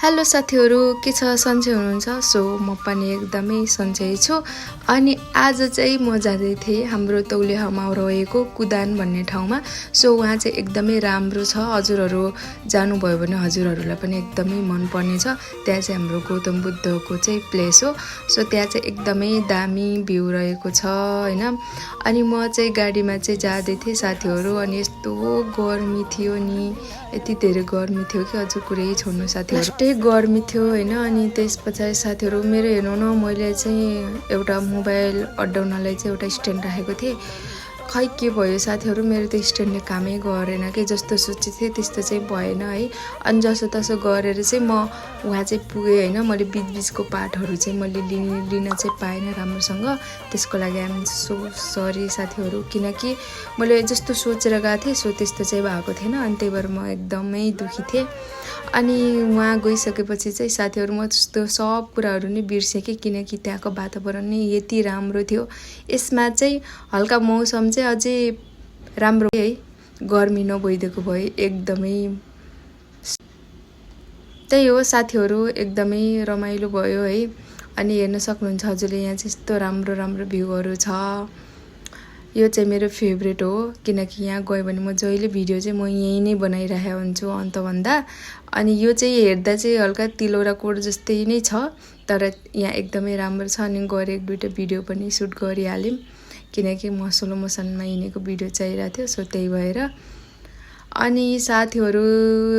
Hello साथीहरु, के छ सन्चै हुनुहुन्छ? सो म पनि एकदमै सन्चै छु। अनि आज चाहिँ म जाँदै थिएँ हाम्रो तौलिहामा रहेको कुदान भन्ने ठाउँमा। सो वहाँ चाहिँ एकदमै राम्रो छ। हजुरहरु जानुभयो भने हजुरहरुलाई पनि एकदमै मन पर्ने छ। त्यहाँ चाहिँ हाम्रो गौतम बुद्धको चाहिँ प्लेस हो। सो त्यहाँ चाहिँ एकदमै दामी भ्यू रहेको छ हैन। अनि म चाहिँ गाडीमा चाहिँ जाँदै थिएँ साथीहरु, अनि यस्तो गर्मी थियो नि, यति धेरै गर्मी थियो कि अझ कुरै छोड्नु साथीहरु। गर्मी थियो हैन। अनि त्यसपछि साथीहरु मेरो हेर्नु न, मैले चाहिँ एउटा मोबाइल अड्डाउनलाई चाहिँ एउटा स्ट्यान्ड राखेको थिएँ। खै के भयो साथीहरु, मेरो त स्ट्यान्डले कामै गरेन के, जस्तो सोचे थिएँ त्यस्तो चाहिँ भएन है। अनि जसो तसो गरेर चाहिँ म वहाँ चाहिँ पुगे हैन। मैले बीच-बीचको पार्टहरु चाहिँ मैले लिन चाहिँ पाएन राम्रोसँग। त्यसको लागि आइएम सो सरी साथीहरु, किनकि मैले जस्तो सोचेर गएको थिएँ सो त्यस्तो चाहिँ भएको थिएन। अनि त्यही भएर म एकदमै दुखी थिएँ। अनि वहाँ गइसकेपछि चाहिँ साथीहरु म त्यस्तो सब कुराहरु नै बिर्सेँ कि, किनकि त्यहाँको वातावरण नै यति राम्रो थियो। यसमा चाहिँ हल्का मौसम चाहिँ अझै राम्रो है, गर्मी नभइदिएको भए एकदमै। त्यही हो साथीहरु, एकदमै रमाइलो भयो है। अनि हेर्न सक्नुहुन्छ हजुरले, यहाँ चाहिँ यस्तो राम्रो राम्रो भ्यूहरु छ। यो चाहिँ मेरो फेभरेट हो, किनकि यहाँ गयो भने म जहिले भिडियो चाहिँ म यही नै बनाइरहेको हुन्छु अन्त भन्दा। अनि यो चाहिँ हेर्दा चाहिँ हल्का तिलौरा कोट जस्तै नै छ, तर यहाँ एकदमै राम्रो छ। अनि गएर एक दुईटा भिडियो पनि सुट गरिहाल्यौं, किनकि म स्लो मोसनमा हिँडेको भिडियो चाहिरहेको थियो। सो त्यही भएर अनि साथीहरु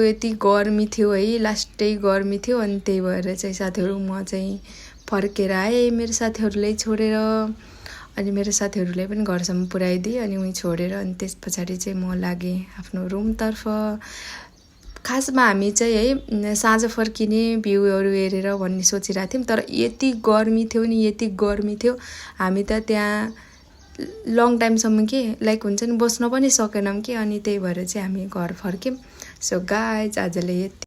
यति गर्मी थियो है, लास्टै गर्मी थियो। अनि त्यही भएर चाहिँ साथीहरु म चाहिँ फर्केर आएँ मेरो साथीहरुलाई छोडेर। अनि मेरो साथीहरुलाई पनि घरसम्म पुर्याइदिए अनि उही छोडेर। अनि त्यसपछि चाहिँ म लागे आफ्नो रुमतर्फ। खासमा हामी चाहिँ है साँझ फर्किने भ्यूहरु हेरेर भन्ने सोचिरहेको थियौं, तर यति गर्मी थियो नि, यति गर्मी थियो। हामी त त्यहाँ लङ टाइमसम्म के लाइक हुन्छ नि, बस्न पनि सकेनौं कि। अनि त्यही भएर चाहिँ हामी घर फर्क्यौं। सो गाइज आजले यति।